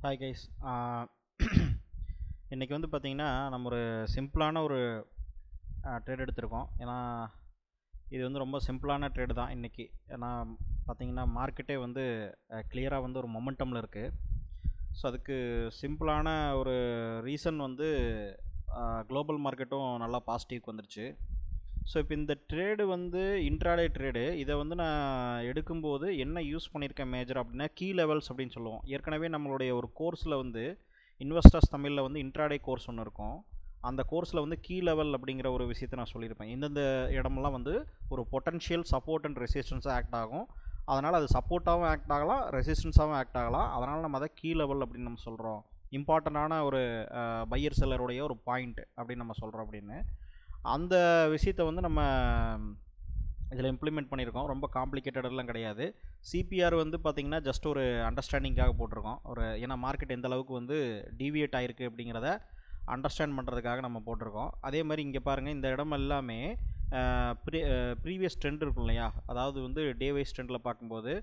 Hi guys. இன்றைக்கி வந்து பார்த்திங்கன்னா நம்ம ஒரு சிம்பிளான ஒரு ட்ரேட் எடுத்திருக்கோம். ஏன்னா இது வந்து ரொம்ப சிம்பிளான ட்ரேடு தான் இன்றைக்கி. ஏன்னா பார்த்திங்கன்னா மார்க்கெட்டே வந்து கிளியராக வந்து ஒரு மொமெண்டமில் இருக்குது. ஸோ அதுக்கு சிம்பிளான ஒரு ரீசன் வந்து குளோபல் மார்க்கெட்டும் நல்லா பாசிட்டிவ்க்கு வந்துருச்சு. ஸோ இப்போ இந்த ட்ரேடு வந்து இன்ட்ராடே ட்ரேடு. இதை வந்து நான் எடுக்கும்போது என்ன யூஸ் பண்ணியிருக்கேன் மேஜர் அப்படின்னா கீ லெவல்ஸ் அப்படின்னு சொல்லுவோம். ஏற்கனவே நம்மளுடைய ஒரு கோர்ஸில் வந்து இன்வெஸ்டர்ஸ் தமிழில் வந்து இன்ட்ராடே கோர்ஸ் ஒன்று இருக்கும். அந்த கோர்ஸில் வந்து கீ லெவல் அப்படிங்கிற ஒரு விஷயத்தை நான் சொல்லியிருப்பேன். இந்தந்த இடமெல்லாம் வந்து ஒரு பொட்டன்ஷியல் சப்போர்ட் அண்ட் ரெசிஸ்டன்ஸாக ஆக்ட் ஆகும். அதனால் அது சப்போர்ட்டாகவும் ஆக்ட் ஆகலாம், ரெசிஸ்டன்ஸாகவும் ஆக்ட் ஆகலாம். அதனால் நம்ம அதை கீ லெவல் அப்படின்னு நம்ம சொல்கிறோம். இம்பார்ட்டண்ட்டான ஒரு பையர் செல்லருடைய ஒரு பாயிண்ட் அப்படின்னு நம்ம சொல்கிறோம். அப்படின்னு அந்த விஷயத்தை வந்து நம்ம இதில் இம்ப்ளிமெண்ட் பண்ணியிருக்கோம். ரொம்ப காம்ப்ளிகேட்டடெல்லாம் கிடையாது. சிபிஆர் வந்து பார்த்திங்கன்னா ஜஸ்ட் ஒரு அண்டர்ஸ்டாண்டிங்காக போட்டிருக்கோம். ஏன்னா மார்க்கெட் எந்த அளவுக்கு வந்து டீவியேட் ஆகிருக்கு அப்படிங்கிறத அண்டர்ஸ்டாண்ட் பண்ணுறதுக்காக நம்ம போட்டிருக்கோம். அதே மாதிரி இங்கே பாருங்கள், இந்த இடம் எல்லாமே ப்ரீவியஸ் ட்ரெண்ட் இருக்கும் இல்லையா, அதாவது வந்து டே வைஸ் ட்ரெண்டில் பார்க்கும்போது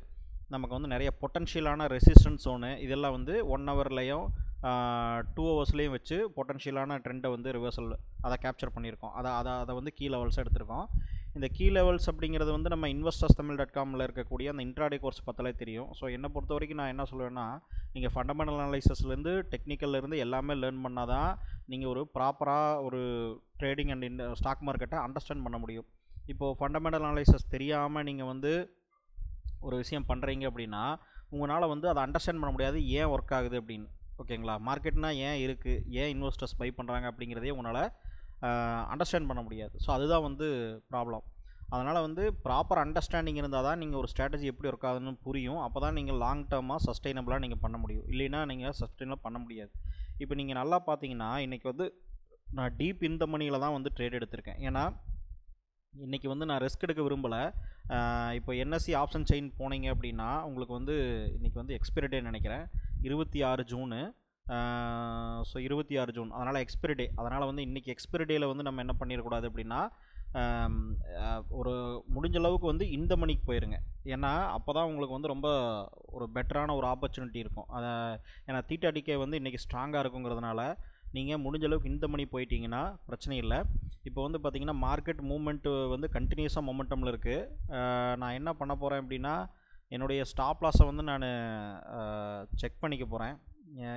நமக்கு வந்து நிறைய பொட்டன்ஷியலான ரெசிஸ்டன்ஸ் ஜோனு இதெல்லாம் வந்து 1 ஹவர்லேயும் 2 ஹவர்ஸ்லேயும் வச்சு பொட்டன்ஷியலான ட்ரெண்டை வந்து ரிவர்சல் அதை கேப்சர் பண்ணியிருக்கோம். அதை வந்து கீ லெவல்ஸாக எடுத்திருக்கோம். இந்த கீ லெவல்ஸ் அப்படிங்கிறது வந்து நம்ம investorstamil.comல இருக்கக்கூடிய அந்த இன்ட்ராடே கோர்ஸ் பார்த்தாலே தெரியும். ஸோ என்னை பொறுத்த வரைக்கும் நான் என்ன சொல்லுவேன்னா, நீங்கள் ஃபண்டமெண்டல் அனலைசஸ்லேருந்து டெக்னிக்கல்லேருந்து எல்லாமே லேர்ன் பண்ணால் தான் நீங்கள் ஒரு ப்ராப்பராக ஒரு ட்ரேடிங் அண்ட் இந்த ஸ்டாக் மார்க்கெட்டை அண்டர்ஸ்டாண்ட் பண்ண முடியும். இப்போது ஃபண்டமெண்டல் அனலைசஸ் தெரியாமல் நீங்கள் வந்து ஒரு விஷயம் பண்ணுறீங்க அப்படின்னா உங்களால் வந்து அதை அண்டர்ஸ்டாண்ட் பண்ண முடியாது, ஏன் ஒர்க் ஆகுது அப்படின்னு. ஓகேங்களா, மார்க்கெட்னா ஏன் இருக்குது, ஏன் இன்வெஸ்டர்ஸ் பை பண்ணுறாங்க அப்படிங்கிறதே உங்களால் அண்டர்ஸ்டாண்ட் பண்ண முடியாது. ஸோ அதுதான் வந்து ப்ராப்ளம். அதனால் வந்து ப்ராப்பர் அண்டர்ஸ்டாண்டிங் இருந்தால் தான் நீங்கள் ஒரு ஸ்ட்ராட்டஜி எப்படி ஒர்க் ஆகுதுன்னு புரியும். அப்போ தான் நீங்கள் லாங் டேர்மாக சஸ்டைனபிளாக நீங்கள் பண்ண முடியும். இல்லைன்னா நீங்கள் சஸ்டைனபிளாக பண்ண முடியாது. இப்போ நீங்கள் நல்லா பார்த்தீங்கன்னா இன்றைக்கி வந்து நான் டீப் இந்த மணியில் தான் வந்து ட்ரேட் எடுத்திருக்கேன். ஏன்னா இன்றைக்கி வந்து நான் ரிஸ்க் எடுக்க விரும்பலை. இப்போ என்எஸ்சி ஆப்ஷன் செயின் போனீங்க அப்படின்னா உங்களுக்கு வந்து இன்றைக்கி வந்து எக்ஸ்பைரி டே நினைக்கிறேன் 26 ஜூனு. ஸோ 26 ஜூன், அதனால் எக்ஸ்பைரி டே. அதனால் வந்து இன்றைக்கி எக்ஸ்பைரி டேயில் வந்து நம்ம என்ன பண்ணிடக்கூடாது அப்படின்னா ஒரு முடிஞ்ச அளவுக்கு வந்து இந்த மணிக்கு போயிருங்க. ஏன்னா அப்போ தான் உங்களுக்கு வந்து ரொம்ப ஒரு பெட்டரான ஒரு ஆப்பர்ச்சுனிட்டி இருக்கும். ஏன்னா தீட்டாடிக்கே வந்து இன்றைக்கி ஸ்ட்ராங்காக இருக்குங்கிறதுனால நீங்கள் முடிஞ்ச அளவுக்கு இந்த மணி போயிட்டீங்கன்னா பிரச்சனை இல்லை. இப்போ வந்து பார்த்திங்கன்னா மார்க்கெட் மூவ்மெண்ட்டு வந்து கண்டினியூஸாக மொமெண்டமில் இருக்குது. நான் என்ன பண்ண போகிறேன் அப்படின்னா என்னுடைய ஸ்டாப் லாஸை வந்து நான் செக் பண்ணிக்க போகிறேன்.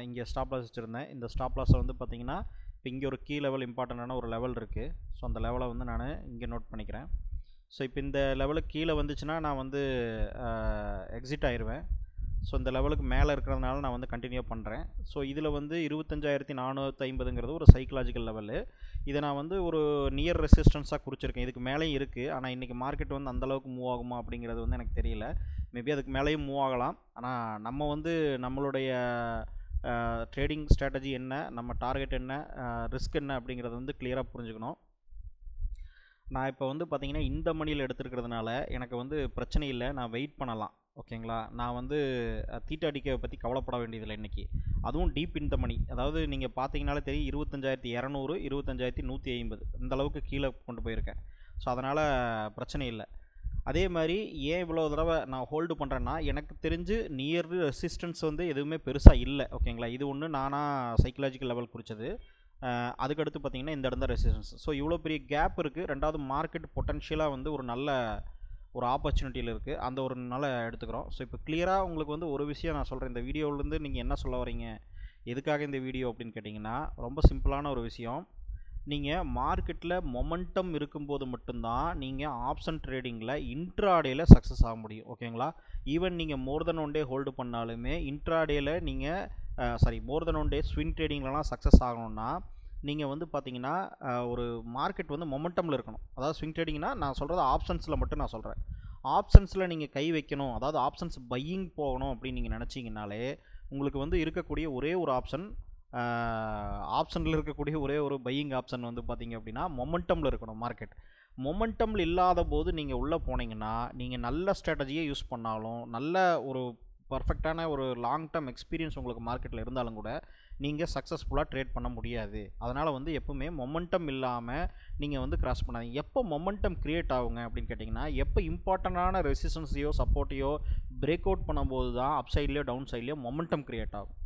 இங்கே ஸ்டாப் லாஸ் வச்சுருந்தேன். இந்த ஸ்டாப் லாஸை வந்து பார்த்திங்கன்னா இப்போ இங்கே ஒரு கீ லெவல் இம்பார்ட்டண்டான ஒரு லெவல் இருக்குது. ஸோ அந்த லெவலை வந்து நான் இங்கே நோட் பண்ணிக்கிறேன். ஸோ இப்போ இந்த லெவலுக்கு கீழே வந்துச்சுன்னா நான் வந்து எக்ஸிட் ஆயிடுவேன். ஸோ இந்த லெவலுக்கு மேலே இருக்கிறதுனால நான் வந்து கண்டினியூ பண்ணுறேன். ஸோ இதில் வந்து 25,450ங்கிறது ஒரு சைக்கலாஜிக்கல் லெவலு. இதை நான் வந்து ஒரு நியர் ரெசிஸ்டன்ஸாக குறிச்சிருக்கேன். இதுக்கு மேலேயும் இருக்குது. ஆனால் இன்றைக்கி மார்க்கெட் வந்து அந்தளவுக்கு மூவ் ஆகுமா அப்படிங்கிறது வந்து எனக்கு தெரியல. மேபி அதுக்கு மேலேயும் மூவ் ஆகலாம். ஆனால் நம்ம வந்து நம்மளுடைய ட்ரேடிங் ஸ்ட்ராட்டஜி என்ன, நம்ம டார்கெட் என்ன, ரிஸ்க் என்ன அப்படிங்கிறத வந்து கிளியராக புரிஞ்சுக்கணும். நான் இப்போ வந்து பார்த்திங்கன்னா இந்த மணியில் எடுத்துருக்கிறதுனால எனக்கு வந்து பிரச்சனை இல்லை, நான் வெயிட் பண்ணலாம். ஓகேங்களா, நான் வந்து தீட்டாடிக்கை பற்றி கவலைப்பட வேண்டியதில்லை இன்றைக்கி. அதுவும் டீப் இந்த மணி, அதாவது நீங்கள் பார்த்தீங்கனாலே தெரியும் 25,200 25,150 இந்த அளவுக்கு கீழே கொண்டு போயிருக்கேன். ஸோ அதனால் பிரச்சனை இல்லை. அதே மாதிரி ஏன் இவ்வளோ தடவை நான் ஹோல்டு பண்ணுறேன்னா எனக்கு தெரிஞ்சு நியர் ரெசிஸ்டன்ஸ் வந்து எதுவுமே பெருசாக இல்லை. ஓகேங்களா, இது ஒன்று நானாக சைக்கலாஜிக்கல் லெவல் குறித்தது. அதுக்கடுத்து பார்த்திங்கன்னா இந்த இடம் தான் ரெசிஸ்டன்ஸ். ஸோ இவ்வளோ பெரிய கேப் இருக்குது. ரெண்டாவது மார்க்கெட் பொட்டன்ஷியலாக வந்து ஒரு நல்ல ஒரு ஆப்பர்ச்சுனிட்டியில் இருக்குது. அந்த ஒரு நாளை எடுத்துக்கிறோம். ஸோ இப்போ கிளியராக உங்களுக்கு வந்து ஒரு விஷயம் நான் சொல்கிறேன். இந்த வீடியோவிலேருந்து நீங்கள் என்ன சொல்ல வரீங்க, எதுக்காக இந்த வீடியோ அப்படின்னு கேட்டிங்கன்னா ரொம்ப சிம்பிளான ஒரு விஷயம். நீங்கள் மார்க்கெட்டில் மொமெண்டம் இருக்கும்போது மட்டும்தான் நீங்கள் ஆப்ஷன் ட்ரேடிங்கில் இன்ட்ராடேயில் சக்ஸஸ் ஆக முடியும். ஓகேங்களா, ஈவன் நீங்கள் மோர் தென் 1 டே ஹோல்டு பண்ணாலுமே இன்ட்ராடேயில் நீங்கள் மோர் தென் 1 டே ஸ்விங் ட்ரேடிங்லலாம் சக்ஸஸ் ஆகணும்னா நீங்கள் வந்து பார்த்தீங்கன்னா ஒரு மார்க்கெட் வந்து மொமெண்டமில் இருக்கணும். அதாவது ஸ்விங் ட்ரேடிங்னா நான் சொல்கிறது ஆப்ஷன்ஸில் மட்டும் நான் சொல்கிறேன். ஆப்ஷன்ஸில் நீங்கள் கை வைக்கணும், அதாவது ஆப்ஷன்ஸ் பையிங் போகணும் அப்படின்னு நீங்கள் நினச்சிங்கனாலே உங்களுக்கு வந்து இருக்கக்கூடிய ஒரே ஒரு ஆப்ஷனில் இருக்கக்கூடிய ஒரே ஒரு பையிங் ஆப்ஷன் வந்து பார்த்திங்க அப்படின்னா மொமெண்டமில் இருக்கணும். மார்க்கெட் மொமெண்டமில் இல்லாத போது நீங்கள் உள்ளே போனீங்கன்னா நீங்கள் நல்ல ஸ்ட்ராட்டஜியை யூஸ் பண்ணாலும் நல்ல ஒரு பர்ஃபெக்டான ஒரு லாங் டேர்ம் எக்ஸ்பீரியன்ஸ் உங்களுக்கு மார்க்கெட்டில் இருந்தாலும் கூட நீங்கள் சக்ஸஸ்ஃபுல்லாக ட்ரேட் பண்ண முடியாது. அதனால் வந்து எப்போவுமே மொமெண்டம் இல்லாமல் நீங்கள் வந்து கிராஸ் பண்ணாதீங்க. எப்போ மொமெண்டம் க்ரியேட் ஆகுங்க அப்படின்னு கேட்டிங்கன்னா எப்போ இம்பார்ட்டண்டான ரெசிஸ்டன்ஸையோ சப்போர்ட்டையோ பிரேக் அவுட் பண்ணும்போது தான் அப் சைட்லேயோ டவுன் சைட்லேயோ மொமெண்டம் க்ரியேட் ஆகும்.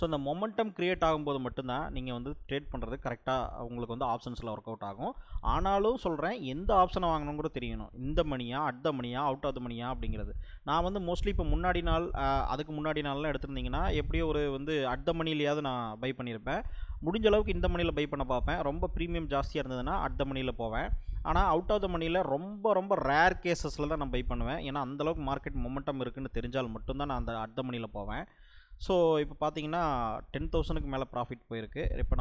ஸோ இந்த மொமெண்டம் க்ரியேட் ஆகும்போது மட்டும்தான் நீங்கள் வந்து ட்ரேட் பண்ணுறது கரெக்டாக உங்களுக்கு வந்து ஆப்ஷன்ஸில் ஒர்க் அவுட் ஆகும். ஆனாலும் சொல்கிறேன், எந்த ஆப்ஷனை வாங்கணும் கூட தெரியணும். இந்த மணியா, அட் த மணியா, அவுட் ஆஃப் த மணியா அப்படிங்கிறது. நான் வந்து மோஸ்ட்லி இப்போ முன்னாடி நாள் அதுக்கு முன்னாடி நாள்லாம் எடுத்திருந்தீங்கன்னா எப்படியோ ஒரு வந்து அட் த மணிலையாவது நான் பை பண்ணியிருப்பேன். முடிஞ்ச அளவுக்கு இந்த மணியில் பை பண்ண பார்ப்பேன். ரொம்ப ப்ரீமியம் ஜாஸ்தியாக இருந்ததுன்னா அட் த மணியில் போவேன். ஆனால் அவுட் ஆஃப் த மணியில் ரொம்ப ரொம்ப ரேர் கேசஸில் தான் நான் பை பண்ணுவேன். ஏன்னா அந்தளவுக்கு மார்க்கெட் மொமெண்டம் இருக்குதுன்னு தெரிஞ்சால் மட்டும்தான் நான் அந்த அட் த மணியில் போவேன். ஸோ இப்போ பார்த்தீங்கன்னா 10,000க்கு மேலே ப்ராஃபிட் போயிருக்கு. இப்போ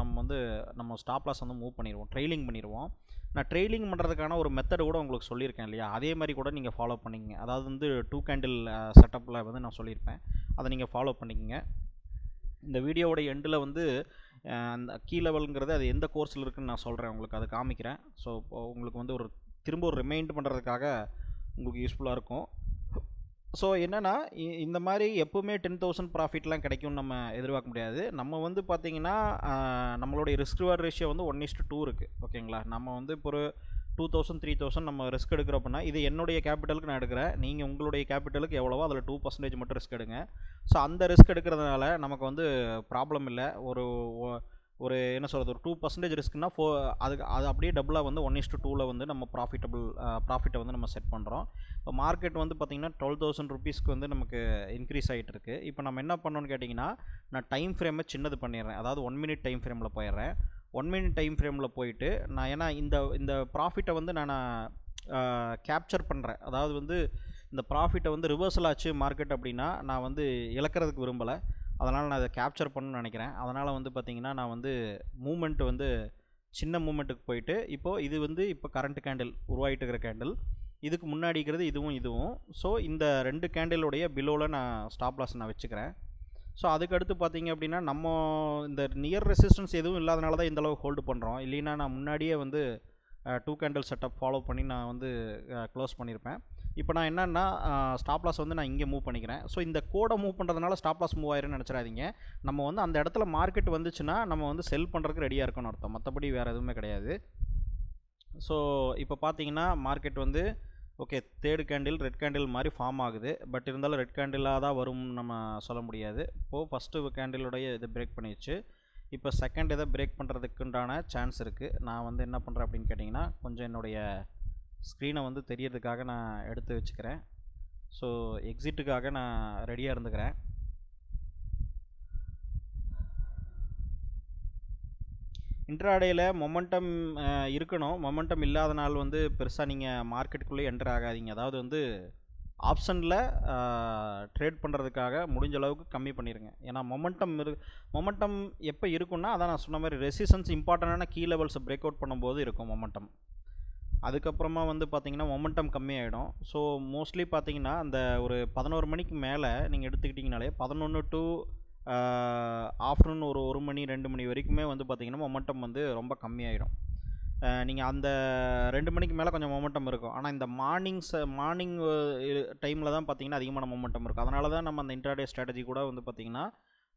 நம்ம ஸ்டாப் லாஸ் வந்து மூவ் பண்ணிடுவோம், ட்ரெயிலிங் பண்ணிடுவோம். நான் ட்ரெயிலிங் பண்ணுறதுக்கான ஒரு மெத்தட் கூட உங்களுக்கு சொல்லியிருக்கேன் இல்லையா, அதே மாதிரி கூட நீங்கள் ஃபாலோ பண்ணிக்கங்க. அதாவது வந்து 2 கேண்டில் செட்டப்பில் வந்து நான் சொல்லியிருப்பேன், அதை நீங்கள் ஃபாலோ பண்ணிக்கங்க. இந்த வீடியோவோட எண்டில் வந்து அந்த கீ லெவலுங்கிறது அது எந்த கோர்ஸில் இருக்குதுன்னு நான் சொல்கிறேன், உங்களுக்கு அதை காமிக்கிறேன். ஸோ உங்களுக்கு வந்து திரும்ப ஒரு ரிமைண்ட் பண்ணுறதுக்காக உங்களுக்கு யூஸ்ஃபுல்லாக இருக்கும். ஸோ என்னென்னா, இந்த மாதிரி எப்போவுமே 10,000 ப்ராஃபிட்லாம் கிடைக்கும்னு நம்ம எதிர்பார்க்க முடியாது. நம்ம வந்து பார்த்திங்கன்னா நம்மளுடைய ரிஸ்க் ரிவார்ட் ரேஷியோ வந்து 1:2 இருக்குது. ஓகேங்களா, நம்ம வந்து இப்போ ஒரு 2,000 3,000 நம்ம ரிஸ்க் எடுக்கிறோம் அப்படின்னா, இது என்னுடைய கேபிட்டலுக்கு நான் எடுக்கிறேன். நீங்கள் உங்களுடைய கேபிட்டலுக்கு எவ்வளவோ அதில் 2% மட்டும் ரிஸ்க் எடுங்க. ஸோ அந்த ரிஸ்க் எடுக்கிறதுனால நமக்கு வந்து ப்ராப்ளம் இல்லை. ஒரு என்ன சொல்கிறது, ஒரு 2% ரிஸ்க்னா அது அப்படியே டபுளாக வந்து 1:2ல் வந்து நம்ம ப்ராஃபிட்டை வந்து நம்ம செட் பண்ணுறோம். இப்போ மார்க்கெட் வந்து பார்த்திங்கன்னா 12,000 ருபீஸ்க்கு வந்து நமக்கு இன்க்ரீஸ் ஆகிட்டு இருக்குது. இப்போ நம்ம என்ன பண்ணோன்னு கேட்டிங்கன்னா, நான் டைம் ஃப்ரேமை சின்னது பண்ணிடுறேன். அதாவது 1 மினிட் டைம் ஃப்ரேமில் போயிடுறேன். 1 மினிட் டைம் ஃப்ரேமில் போயிட்டு நான் ஏன்னா இந்த ப்ராஃபிட்டை வந்து நான் கேப்சர் பண்ணுறேன். அதாவது வந்து இந்த ப்ராஃபிட்டை வந்து ரிவர்சல் ஆச்சு மார்க்கெட் அப்படின்னா நான் வந்து இழக்கிறதுக்கு விரும்பலை. அதனால் நான் அதை கேப்சர் பண்ணணும்னு நினைக்கிறேன். அதனால் வந்து பார்த்திங்கன்னா நான் வந்து மூமெண்ட் வந்து சின்ன மூமெண்ட்டுக்கு போயிட்டு இப்போ கரண்ட் கேண்டில் உருவாகிட்டு இருக்கிற கேண்டில், இதுக்கு முன்னாடி இருக்கிறது இதுவும். ஸோ இந்த 2 கேண்டிலுடைய பிலோவில் நான் ஸ்டாப் லாஸ் நான் வச்சுக்கிறேன். ஸோ அதுக்கடுத்து பார்த்திங்க அப்படின்னா நம்ம இந்த நியர் ரெசிஸ்டன்ஸ் எதுவும் இல்லாதனால தான் இந்தளவு ஹோல்டு பண்ணுறோம். இல்லைன்னா நான் முன்னாடியே வந்து 2 கேண்டில் செட்டப் ஃபாலோ பண்ணி நான் வந்து க்ளோஸ் பண்ணியிருப்பேன். இப்போ நான் என்னென்னா ஸ்டாப் லாஸ் வந்து நான் இங்கே மூவ் பண்ணிக்கிறேன். ஸோ இந்த கோடை மூவ் பண்ணுறதுனால ஸ்டாப் லாஸ் மூவ் ஆயிருன்னு நினச்சிடாதீங்க. நம்ம வந்து அந்த இடத்துல மார்க்கெட் வந்துச்சுன்னா நம்ம வந்து செல் பண்ணுறதுக்கு ரெடியாக இருக்கணும்னு அர்த்தம், மற்றபடி வேறு எதுவுமே கிடையாது. ஸோ இப்போ பார்த்தீங்கன்னா மார்க்கெட் வந்து okay, third candle red candle மாதிரி ஃபார்ம் ஆகுது. பட் இருந்தாலும் ரெட் கேண்டிலாக தான் வரும்னு நம்ம சொல்ல முடியாது. இப்போது ஃபஸ்ட்டு கேண்டிலுடைய இதை பிரேக் பண்ணிடுச்சு. இப்போ செகண்ட் இதை பிரேக் பண்ணுறதுக்குண்டான சான்ஸ் இருக்குது. நான் வந்து என்ன பண்ணுறேன் அப்படின்னு கேட்டிங்கன்னா, கொஞ்சம் என்னுடைய ஸ்க்ரீனை வந்து தெரியறதுக்காக நான் எடுத்து வச்சுக்கிறேன். ஸோ எக்ஸிட்டுக்காக நான் ரெடியாக இருந்துக்கிறேன். இன்ட்ராடேயில் மொமெண்டம் இருக்கணும். மொமெண்டம் இல்லாத நாள் வந்து பெருசாக நீங்கள் மார்க்கெட்டுக்குள்ளே என்டர் ஆகாதீங்க. அதாவது வந்து ஆப்ஷனில் ட்ரேட் பண்ணுறதுக்காக முடிஞ்ச அளவுக்கு கம்மி பண்ணிடுங்க. ஏன்னா மொமெண்டம் எப்போ இருக்குன்னா, அதான் நான் சொன்ன மாதிரி ரெசிஸ்டன்ஸ் இம்பார்ட்டண்டான கீ லெவல்ஸை பிரேக் அவுட் பண்ணும்போது இருக்கும் மொமெண்டம். அதுக்கப்புறமா வந்து பார்த்திங்கன்னா மொமெண்டம் கம்மியாகிடும். ஸோ மோஸ்ட்லி பார்த்திங்கன்னா அந்த ஒரு 11 மணிக்கு மேலே நீங்கள் எடுத்துக்கிட்டிங்கனாலே 11 டு ஆஃப்டர்நூன் ஒரு 1 மணி 2 மணி வரைக்குமே வந்து பார்த்திங்கன்னா மொமெண்டம் வந்து ரொம்ப கம்மியாகிடும். நீங்கள் அந்த 2 மணிக்கு மேலே கொஞ்சம் மொமெண்டம் இருக்கும். ஆனால் இந்த மார்னிங் டைமில் தான் பார்த்திங்கன்னா அதிகமான மொமெண்டம் இருக்கும். அதனால தான் நம்ம அந்த இன்ட்ராடே ஸ்ட்ராட்டஜி கூட வந்து பார்த்திங்கன்னா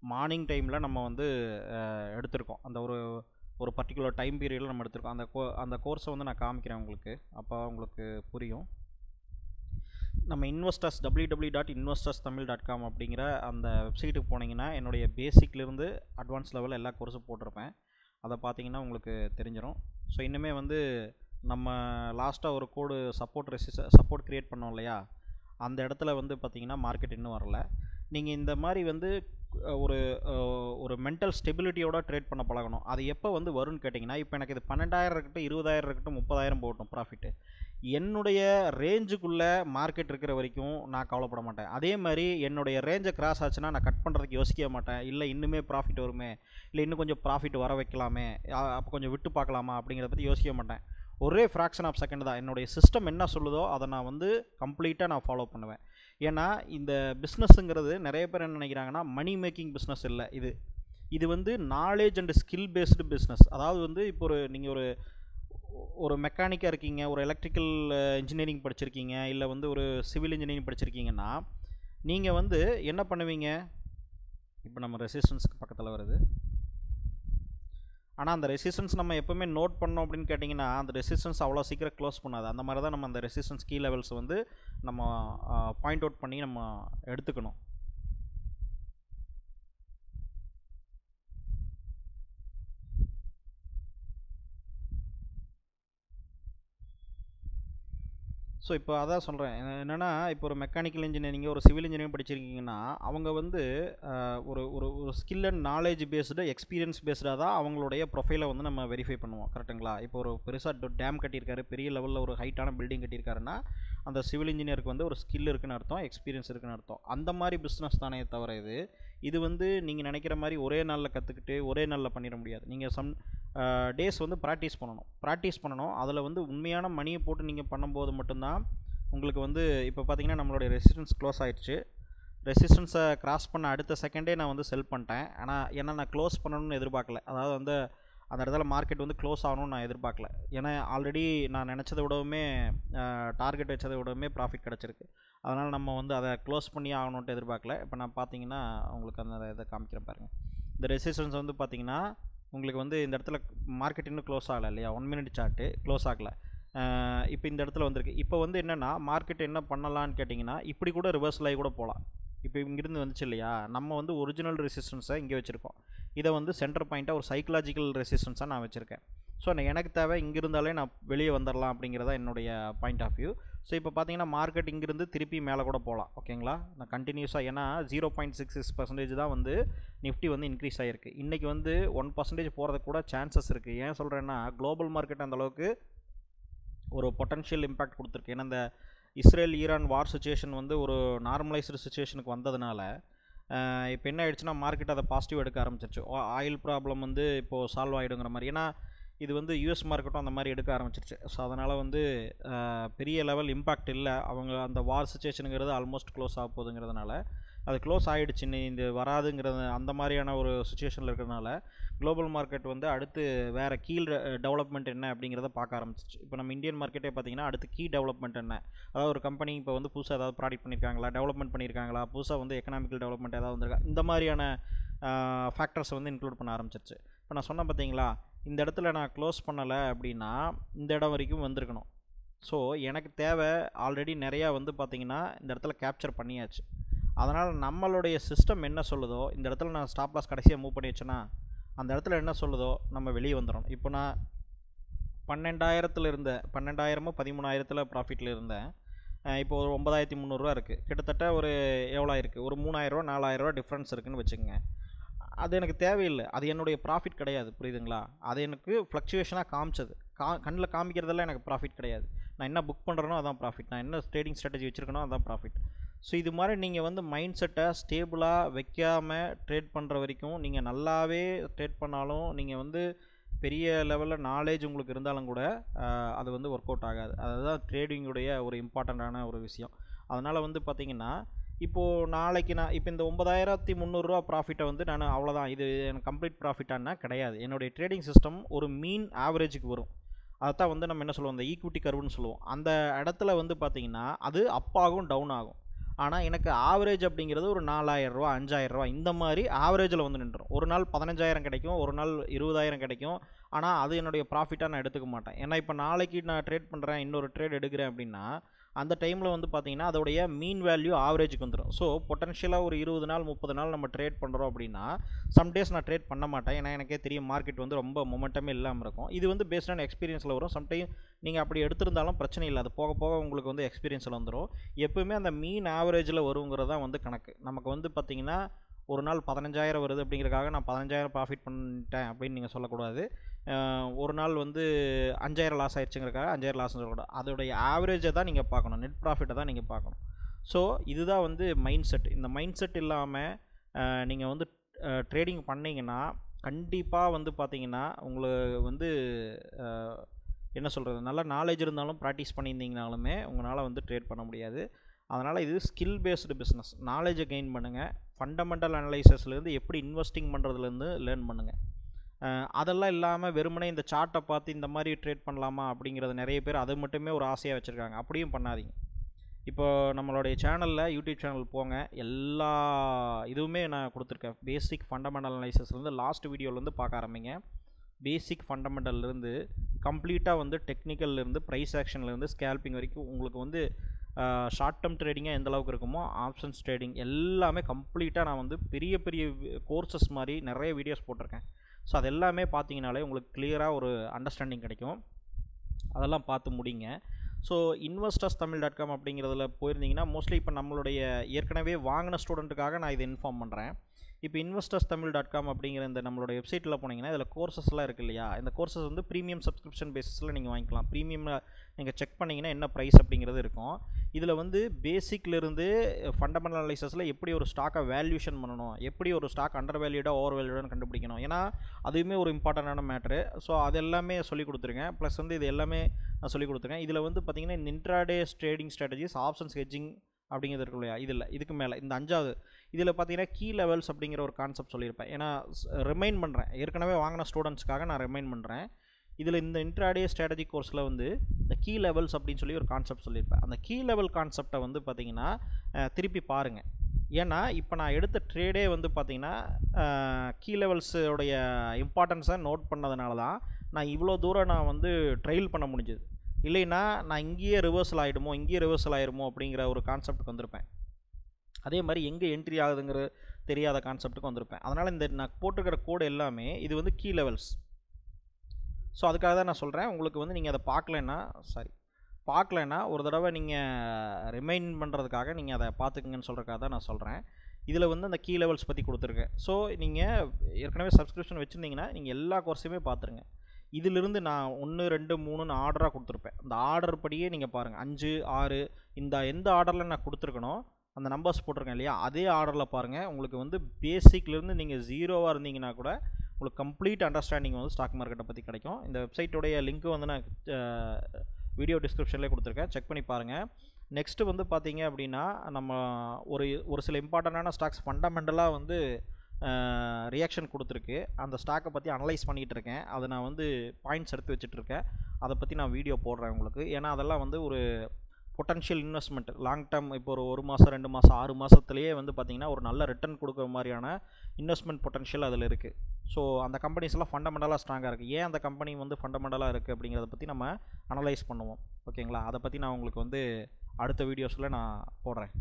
மார்னிங் டைமில் நம்ம வந்து எடுத்திருக்கோம். அந்த ஒரு பர்டிகுலர் டைம் பீரியடில் நம்ம எடுத்திருக்கோம். அந்த கோர்ஸை வந்து நான் காமிக்கிறேன் உங்களுக்கு, அப்போ உங்களுக்கு புரியும். நம்ம www.investorstamil.com அப்படிங்கிற அந்த வெப்சைட்டுக்கு போனீங்கன்னா என்னுடைய பேசிக்லேருந்து அட்வான்ஸ் லெவலில் எல்லா கோர்ஸும் போட்டிருப்பேன். அதை பார்த்தீங்கன்னா உங்களுக்கு தெரிஞ்சிடும். ஸோ இன்னுமே வந்து நம்ம லாஸ்ட்டாக ஒரு கோடு சப்போர்ட் க்ரியேட் பண்ணோம் இல்லையா, அந்த இடத்துல வந்து பார்த்திங்கன்னா மார்க்கெட் இன்னும் வரல. நீங்கள் இந்த மாதிரி வந்து ஒரு மென்டல் ஸ்டெபிலிட்டியோட ட்ரேட் பண்ண பழகணும். அது எப்போ வந்து வரும்னு கேட்டிங்கன்னா, இப்போ எனக்கு இது 12,000 இருக்கட்டும், 20,000 இருக்கட்டும், 30,000 போகட்டும் ப்ராஃபிட்டு, என்னுடைய ரேஞ்சுக்குள்ளே மார்க்கெட் இருக்கிற வரைக்கும் நான் கவலைப்பட மாட்டேன். அதே மாதிரி என்னுடைய ரேஞ்சை கிராஸ் ஆச்சுன்னா நான் கட் பண்ணுறதுக்கு யோசிக்க மாட்டேன். இல்லை இன்னுமே ப்ராஃபிட் வருமே, இல்லை இன்னும் கொஞ்சம் ப்ராஃபிட் வர வைக்கலாமே, அப்போ கொஞ்சம் விட்டு பார்க்கலாமா அப்படிங்கிறத பற்றி யோசிக்க மாட்டேன். ஒரே ஃப்ராக்ஷன் ஆஃப் செகண்ட் தான் என்னுடைய சிஸ்டம் என்ன சொல்லுதோ அதை நான் வந்து கம்ப்ளீட்டாக நான் ஃபாலோ பண்ணுவேன். ஏன்னா இந்த பிஸ்னஸ்ஸுங்கிறது நிறைய பேர் என்ன நினைக்கிறாங்கன்னா, மணி மேக்கிங் பிஸ்னஸ் இல்லை. இது வந்து knowledge and skill based business. அதாவது வந்து இப்போ நீங்கள் ஒரு மெக்கானிக்காக இருக்கீங்க, ஒரு எலக்ட்ரிக்கல் இன்ஜினியரிங் படிச்சிருக்கீங்க, இல்லை வந்து ஒரு சிவில் இன்ஜினியரிங் படிச்சிருக்கீங்கன்னா நீங்கள் வந்து என்ன பண்ணுவீங்க, இப்போ நம்ம ரெசிஸ்டன்ஸுக்கு பக்கத்தில் வருது, ஆனால் அந்த ரெசிஸ்டன்ஸ் நம்ம எப்போவுமே நோட் பண்ணோம் அப்படின்னு கேட்டிங்கன்னா அந்த ரெசிஸ்டன்ஸ் அவ்வளோ சீக்கிரம் க்ளோஸ் பண்ணாது. அந்த மாதிரி தான் நம்ம அந்த ரெசிஸ்டன்ஸ் கீ லெவல்ஸ் வந்து நம்ம பாயிண்ட் அவுட் பண்ணி நம்ம எடுத்துக்கணும். ஸோ இப்போ அதான் சொல்கிறேன் என்னென்னா, இப்போ ஒரு மெக்கானிக்கல் இன்ஜினியரிங் ஒரு சிவில் இன்ஜினியரிங் படிச்சிருக்கீங்கன்னா அவங்க வந்து ஒரு ஒரு ஒரு skill and knowledge based experience பேஸ்டாக தான் அவங்களுடைய ப்ரொஃபைலை வந்து நம்ம வெரிஃபை பண்ணுவோம். கரெக்டுங்களா? இப்போ ஒரு பெருசாக டேம் கட்டியிருக்காரு, பெரிய லெவலில் ஒரு ஹைட்டான பில்டிங் கட்டியிருக்காருன்னா அந்த சிவில் இன்ஜினியருக்கு வந்து ஒரு ஸ்கில் இருக்குன்னு அர்த்தம், எக்ஸ்பீரியன்ஸ் இருக்குன்னு அர்த்தம். அந்த மாதிரி பிஸ்னஸ் தானே தவிர இது வந்து நீங்கள் நினைக்கிற மாதிரி ஒரே நாளில் கற்றுக்கிட்டு ஒரே நாளில் பண்ணிட முடியாது. நீங்கள் சம் டேஸ் வந்து ப்ராக்டிஸ் பண்ணணும். அதில் வந்து உண்மையான மணியை போட்டு நீங்கள் பண்ணும்போது மட்டும்தான் உங்களுக்கு வந்து இப்போ பார்த்தீங்கன்னா நம்மளுடைய ரெசிஸ்டன்ஸ் க்ளோஸ் ஆகிடுச்சு. ரெசிஸ்டன்ஸை கிராஸ் பண்ண அடுத்த செகண்டே நான் வந்து செல் பண்ணிட்டேன். ஆனால் ஏன்னா நான் க்ளோஸ் பண்ணணும்னு எதிர்பார்க்கல. அதாவது வந்து அந்த இடத்துல மார்க்கெட் வந்து க்ளோஸ் ஆகணும்னு நான் எதிர்பார்க்கல. ஏன்னா ஆல்ரெடி நான் நினச்சதை விடவுமே டார்கெட் வச்சதை விடவுமே ப்ராஃபிட் கிடச்சிருக்கு. அதனால் நம்ம வந்து அதை க்ளோஸ் பண்ணி ஆகணுன்ட்டு எதிர்பார்க்கல. இப்போ நான் பார்த்தீங்கன்னா உங்களுக்கு அந்த இதை காமிக்கிறேன் பாருங்கள். இந்த ரெசிஸ்டன்ஸ் வந்து பார்த்தீங்கன்னா உங்களுக்கு வந்து இந்த இடத்துல மார்க்கெட் இன்னும் க்ளோஸ் ஆகலை இல்லையா, 1 மினிட் சார்ட்டு க்ளோஸ் ஆகலை. இப்போ இந்த இடத்துல வந்திருக்கு. இப்போ வந்து என்னென்னா மார்க்கெட் என்ன பண்ணலான்னு கேட்டிங்கன்னா இப்படி கூட ரிவர்சல் ஆகி கூட போகலாம். இப்போ இங்கிருந்து வந்துச்சு இல்லையா, நம்ம வந்து ஒரிஜினல் ரெசிஸ்டன்ஸை இங்கே வச்சுருக்கோம். இதை வந்து சென்டர் பாயிண்ட்டாக ஒரு சைக்கலாஜிக்கல் ரெசிஸ்டன்ஸாக நான் வச்சுருக்கேன். ஸோ எனக்கு தேவை இங்கே இருந்தாலே நான் வெளியே வந்துடலாம் அப்படிங்கிறதா என்னுடைய பாயிண்ட் ஆஃப் வியூ. ஸோ இப்போ பார்த்தீங்கன்னா மார்க்கெட் இங்கிருந்து திருப்பி மேலே கூட போகலாம். ஓகேங்களா? நான் கண்டினியூஸாக ஏன்னா 0.66% தான் வந்து நிஃப்டி வந்து இன்க்ரீஸ் ஆகிருக்கு. இன்றைக்கி வந்து 1% போகிறதுக்கு கூட சான்சஸ் இருக்குது. ஏன் சொல்கிறேன்னா குளோபல் மார்க்கெட் அந்தளவுக்கு ஒரு பொட்டன்ஷியல் இம்பேக்ட் கொடுத்துருக்கு. ஏன்னா இந்த இஸ்ரேல் ஈரான் வார் சுச்சுவேஷன் வந்து ஒரு நார்மலைஸ்டு சுச்சுவேஷனுக்கு வந்ததுனால இப்போ என்ன ஆயிடுச்சுன்னா மார்க்கெட் அதை பாசிட்டிவ் எடுக்க ஆரம்பிச்சிருச்சு. ஆயில் ப்ராப்ளம் வந்து இப்போது சால்வ் ஆகிடுங்கிற மாதிரி. ஏன்னா இது வந்து யூஎஸ் மார்க்கெட்டும் அந்த மாதிரி எடுக்க ஆரம்பிச்சிருச்சு. ஸோ அதனால் வந்து பெரிய லெவல் இம்பேக்ட் இல்லை. அவங்க அந்த வார் சுச்சுவேஷனுங்கிறது ஆல்மோஸ்ட் க்ளோஸ் ஆக போகுதுங்கிறதுனால அது க்ளோஸ் ஆகிடுச்சு. இந்த வராதுங்கிறது அந்த மாதிரியான ஒரு சுச்சுவேஷனில் இருக்கிறதுனால குளோபல் மார்க்கெட் வந்து அடுத்து வேறு கீழ் டெவலப்மெண்ட் என்ன அப்படிங்கிறத பார்க்க ஆரம்பிச்சிச்சு. இப்போ நம்ம இந்தியன் மார்க்கெட்டே பார்த்திங்கன்னா அடுத்து கீ டெவலப்மெண்ட் என்ன, அதாவது ஒரு கம்பெனி இப்போ வந்து புதுசாக ஏதாவது ப்ராடக்ட் பண்ணியிருக்காங்களா, டெவலப்மெண்ட் பண்ணியிருக்காங்களா, புதுசாக வந்து எக்கனாமிக்கல் டெவலப்மெண்ட் ஏதாவது வந்திருக்கா, இந்த மாதிரியான ஃபேக்டர்ஸை வந்து இன்க்ளூட் பண்ண ஆரம்பிச்சிருச்சு. இப்போ நான் சொன்னேன் பார்த்தீங்களா, இந்த இடத்துல நான் க்ளோஸ் பண்ணலை அப்படின்னா இந்த இடம் வரைக்கும் வந்திருக்கணும். ஸோ எனக்கு தேவை ஆல்ரெடி நிறையா வந்து பார்த்திங்கன்னா இந்த இடத்துல கேப்சர் பண்ணியாச்சு. அதனால் நம்மளுடைய சிஸ்டம் என்ன சொல்லுதோ, இந்த இடத்துல நான் ஸ்டாப் லாஸ் கடைசியாக மூவ் பண்ணி வச்சேன்னா அந்த இடத்துல என்ன சொல்லுதோ நம்ம வெளியே வந்துடணும். இப்போ நான் 12,000 இருந்தேன், 12,000 13,000 ப்ராஃபிட்டில் இருந்தேன். இப்போ ஒரு 9,300 இருக்குது. கிட்டத்தட்ட ஒரு எவ்வளோ இருக்குது, ஒரு 3,000 4,000 டிஃப்ரென்ஸ் இருக்குதுன்னு வச்சுக்கோங்க. அது எனக்கு தேவையில்லை, அது என்னுடைய ப்ராஃபிட் கிடையாது. புரியுதுங்களா? அது எனக்கு ஃப்ளக்சுவேஷனாக காமிச்சது. கண்ணில் காமிக்கிறதெல்லாம் எனக்கு ப்ராஃபிட் கிடையாது. நான் என்ன புக் பண்ணுறேனோ அதான் ப்ராஃபிட், நான் என்ன ட்ரேடிங் ஸ்ட்ராட்டஜி வச்சுருக்கனோ அதான் ப்ராஃபிட். ஸோ இது மாதிரி நீங்கள் வந்து மைண்ட் செட்டை ஸ்டேபிளாக வைக்காமல் ட்ரேட் பண்ணுற வரைக்கும் நீங்கள் நல்லாவே ட்ரேட் பண்ணாலும் நீங்கள் வந்து பெரிய லெவலில் நாலேஜ் உங்களுக்கு இருந்தாலும் கூட அது வந்து ஒர்க் அவுட் ஆகாது. அதுதான் ட்ரேடிங்குடைய ஒரு இம்பார்ட்டண்ட்டான ஒரு விஷயம். அதனால் வந்து பார்த்திங்கன்னா இப்போது நாளைக்கு நான் இப்போ இந்த 9,300 ப்ராஃபிட்டை வந்து நான் அவ்வளோதான் இது எனக்கு கம்ப்ளீட் ப்ராஃபிட்டானா கிடையாது. என்னுடைய ட்ரேடிங் சிஸ்டம் ஒரு மீன் ஆவரேஜுக்கு வரும். அதைத்தான் வந்து நம்ம என்ன சொல்லுவோம், இந்த ஈக்விட்டி கர்வுன்னு சொல்லுவோம். அந்த இடத்துல வந்து பார்த்திங்கன்னா அது அப் ஆகும் டவுன் ஆகும். ஆனால் எனக்கு ஆவரேஜ் அப்படிங்கிறது ஒரு 4,000 5,000 இந்த மாதிரி ஆவரேஜில் வந்து நின்றுடும். ஒரு நாள் 15,000 கிடைக்கும், ஒரு நாள் 20,000 கிடைக்கும். ஆனால் அது என்னுடைய ப்ராஃபிட்டாக நான் எடுத்துக்க மாட்டேன். ஏன்னா இப்போ நாளைக்கு நான் ட்ரேட் பண்ணுறேன், இன்னொரு ட்ரேட் எடுக்கிறேன் அப்படின்னா அந்த டைமில் வந்து பார்த்திங்கன்னா அதோடைய மீன் வேல்யூ ஆவரேஜுக்கு வந்துடும். ஸோ பொட்டன்ஷியலாக ஒரு 20 நாள் 30 நாள் நம்ம ட்ரேட் பண்ணுறோம் அப்படின்னா சம்டேஸ் நான் ட்ரேட் பண்ண மாட்டேன். ஏன்னா எனக்கே தெரியும் மார்க்கெட் வந்து ரொம்ப மொமெண்டமே இல்லாமல் இருக்கும். இது வந்து பேஸ்டான எக்ஸ்பீரியன்ஸில் வரும். சம்டைம் நீங்கள் அப்படி எடுத்திருந்தாலும் பிரச்சனை இல்லை, அது போக போக உங்களுக்கு வந்து எக்ஸ்பீரியன்ஸில் வந்துடும். எப்போவுமே அந்த மீன் ஆவரேஜில் வருங்கிறது தான் வந்து கணக்கு. நமக்கு வந்து பார்த்திங்கன்னா ஒரு நாள் 15,000 வருது அப்படிங்கிறக்காக நான் 15,000 ப்ராஃபிட் பண்ணிட்டேன் அப்படின்னு நீங்கள் சொல்லக்கூடாது. ஒரு நாள் வந்து 5,000 லாஸ் ஆயிடுச்சுங்கிறக்காக 5,000 லாஸ்ன்னு சொல்லக்கூடாது. அதோடைய ஆவரேஜை தான் நீங்கள் பார்க்கணும், நெட் ப்ராஃபிட்டை தான் நீங்கள் பார்க்கணும். ஸோ இதுதான் வந்து மைண்ட் செட். இந்த மைண்ட் செட் இல்லாமல் நீங்கள் வந்து ட்ரேடிங் பண்ணிங்கன்னா கண்டிப்பாக வந்து பார்த்திங்கன்னா உங்களுக்கு வந்து என்ன சொல்கிறது, நல்ல நாலேஜ் இருந்தாலும் ப்ராக்டிஸ் பண்ணியிருந்தீங்கனாலுமே உங்களால் வந்து ட்ரேட் பண்ண முடியாது. அதனால் இது ஸ்கில் பேஸ்டு பிஸ்னஸ். நாலேஜை கெயின் பண்ணுங்கள். ஃபண்டமெண்டல் அனலைசஸ்லேருந்து எப்படி இன்வெஸ்டிங் பண்ணுறதுலேருந்து லேர்ன் பண்ணுங்கள். அதெல்லாம் இல்லாமல் வெறுமனே இந்த சார்ட்டை பார்த்து இந்த மாதிரி ட்ரேட் பண்ணலாமா அப்படிங்கிறது நிறைய பேர் அது மட்டுமே ஒரு ஆசையாக வச்சுருக்காங்க. அப்படியும் பண்ணாதீங்க. இப்போ நம்மளுடைய சேனலில் யூடியூப் சேனல் போங்க, எல்லா இதுவுமே நான் கொடுத்துருக்கேன். பேசிக் ஃபண்டமெண்டல் அனலைசஸ்லேருந்து லாஸ்ட் வீடியோலேருந்து பார்க்க ஆரம்பிங்க. பேசிக் ஃபண்டமெண்டல்லேருந்து கம்ப்ளீட்டாக வந்து டெக்னிக்கல்லேருந்து ப்ரைஸ் ஆக்ஷன்லேருந்து ஸ்கேல்பிங் வரைக்கும் உங்களுக்கு வந்து ஷார்ட் டேர்ம் ட்ரேடிங்காக எந்த அளவுக்கு இருக்குமோ ஆப்ஷன்ஸ் ட்ரேடிங் எல்லாமே கம்ப்ளீட்டாக நான் வந்து பெரிய பெரிய கோர்சஸ் மாதிரி நிறைய வீடியோஸ் போட்டிருக்கேன். ஸோ அது எல்லாமே பார்த்தீங்கனாலே உங்களுக்கு கிளியராக ஒரு அண்டர்ஸ்டாண்டிங் கிடைக்கும். அதெல்லாம் பார்த்து முடிங்க. ஸோ investorsthamil.com அப்படிங்கிறதுல போயிருந்தீங்கன்னா மோஸ்ட்லி இப்போ நம்மளுடைய ஏற்கனவே வாங்கின ஸ்டூடெண்ட்டுக்காக நான் இதை இன்ஃபார்ம் பண்ணுறேன். இப்போ investorsthamil.com அப்படிங்கிற இந்த நம்மளோட வெப்சைட்டில் போனீங்கன்னா இதில் கோர்சஸ்லாம் இருக்குது இல்லையா, இந்த கோர்சஸ் வந்து ப்ரீமியம் சப்ஸ்கிரிப்ஷன் பேசிஸில் நீங்கள் வாங்கிக்கலாம். ப்ரீமியமில் நீங்கள் செக் பண்ணிங்கன்னா என்ன ப்ரைஸ் அப்படிங்கிறது இருக்கும். இதில் வந்து பேசிக்லேருந்து ஃபண்டமெண்டல் அனலைசஸில் எப்படி ஒரு ஸ்டாக்கை வேல்யூஷன் பண்ணணும், எப்படி ஒரு ஸ்டாக் அண்டர் வேல்யூடாக ஓவர் வேல்யூடான்னு கண்டுபிடிக்கணும், ஏன்னா அதுவுமே ஒரு இம்பார்ட்டண்டான மேட்ரு. ஸோ அது எல்லாமே சொல்லிக் கொடுத்துருக்கேன். ப்ளஸ் வந்து இது எல்லாமே நான் சொல்லிக் கொடுத்துருக்கேன். இதில் வந்து பார்த்திங்கன்னா இந்த intraday trading strategies, options hedging அப்படிங்கிறது இருக்கும் இல்லையா, இதில் இதுக்கு மேலே இந்த 5வது இதில் பார்த்தீங்கன்னா கீ லெவல்ஸ் அப்படிங்கிற ஒரு கான்செப்ட் சொல்லியிருப்பேன். ஏன்னா ரிமைண்ட் பண்ணுறேன், ஏற்கனவே வாங்கின ஸ்டூடெண்ட்ஸ்க்காக நான் ரிமைண்ட் பண்ணுறேன். இதில் இந்த இன்ட்ராடே ஸ்ட்ராட்டஜி கோர்ஸில் வந்து இந்த கீ லெவல்ஸ் அப்படின்னு சொல்லி ஒரு கான்செப்ட் சொல்லியிருப்பேன். அந்த கீ லெவல் கான்செப்டை வந்து பார்த்திங்கன்னா திருப்பி பாருங்கள். ஏன்னா இப்போ நான் எடுத்த ட்ரேடே வந்து பார்த்திங்கன்னா கீ லெவல்ஸோடைய இம்பார்ட்டன்ஸை நோட் பண்ணதுனால தான் நான் இவ்வளோ தூரம் நான் வந்து ட்ரையல் பண்ண முடிஞ்சது. இல்லைன்னா நான் இங்கேயே ரிவர்சல் ஆகிடுமோ அப்படிங்கிற ஒரு கான்செப்ட்டுக்கு வந்திருப்பேன். அதே மாதிரி எங்கே என்ட்ரி ஆகுதுங்கிற தெரியாத கான்செப்ட்டுக்கு வந்திருப்பேன். அதனால் இந்த நான் போட்டிருக்கிற கோடு எல்லாமே இது வந்து கீ லெவல்ஸ். ஸோ அதுக்காக தான் நான் சொல்கிறேன். உங்களுக்கு வந்து நீங்கள் அதை பார்க்கலன்னா ஒரு தடவை நீங்கள் ரிமைண்ட் பண்ணுறதுக்காக நீங்கள் அதை பார்த்துக்குங்கன்னு சொல்கிறதுக்காக தான் நான் சொல்கிறேன். இதில் வந்து அந்த கீ லெவல்ஸ் பற்றி கொடுத்துருக்கேன். ஸோ நீங்கள் ஏற்கனவே சப்ஸ்கிரிப்ஷன் வச்சுருந்தீங்கன்னா நீங்கள் எல்லா கோர்ஸையுமே பார்த்துருங்க. இதிலிருந்து நான் 1, 2, 3ன்னு ஆர்டராக கொடுத்துருப்பேன். அந்த ஆர்டர் படியே நீங்கள் பாருங்கள். 5, 6 இந்த எந்த ஆர்டரில் நான் கொடுத்துருக்கனோ அந்த நம்பர்ஸ் போட்டிருக்கேன் இல்லையா, அதே ஆர்டரில் பாருங்கள். உங்களுக்கு வந்து பேசிக்லேருந்து நீங்கள் 0வாக இருந்தீங்கன்னா கூட உங்களுக்கு கம்ப்ளீட் அண்டர்ஸ்டாண்டிங் வந்து ஸ்டாக் மார்க்கெட்டை பற்றி கிடைக்கும். இந்த வெப்சைட்டோடைய லிங்க்கு வந்து நான் வீடியோ டிஸ்கிரிப்ஷன்லேயே கொடுத்துருக்கேன், செக் பண்ணி பாருங்கள். நெக்ஸ்ட்டு வந்து பார்த்தீங்க அப்படின்னா நம்ம ஒரு சில இம்பார்ட்டண்டான ஸ்டாக்ஸ் ஃபண்டமெண்டலாக வந்து ரியாக்ஷன் கொடுத்துருக்கு. அந்த ஸ்டாக்கை பற்றி அனலைஸ் பண்ணிகிட்டு இருக்கேன். அதை நான் வந்து பாயிண்ட்ஸ் எடுத்து வச்சுட்ருக்கேன். அதை பற்றி நான் வீடியோ போடுறேன் உங்களுக்கு. ஏன்னா அதெல்லாம் வந்து ஒரு பொட்டன்ஷியல் இன்வெஸ்ட்மெண்ட் லாங் டேர்ம், இப்போ ஒரு 1 மாதம் 2 மாதம் 6 மாதத்துலேயே வந்து பார்த்திங்கன்னா ஒரு நல்ல ரிட்டர்ன் கொடுக்குற மாதிரியான இன்வெஸ்ட்மெண்ட் பொட்டன்ஷியல் அதில் இருக்குது. ஸோ அந்த கம்பெனிஸ்லாம் ஃபண்டமெண்டலாக ஸ்ட்ராங்காக இருக்குது. ஏன் அந்த கம்பெனி வந்து ஃபண்டமெண்டலாக இருக்குது அப்படிங்கிறத பற்றி நம்ம அனலைஸ் பண்ணுவோம். ஓகேங்களா, அதை பற்றி நான் உங்களுக்கு வந்து அடுத்த வீடியோஸில் நான் போடுறேன்.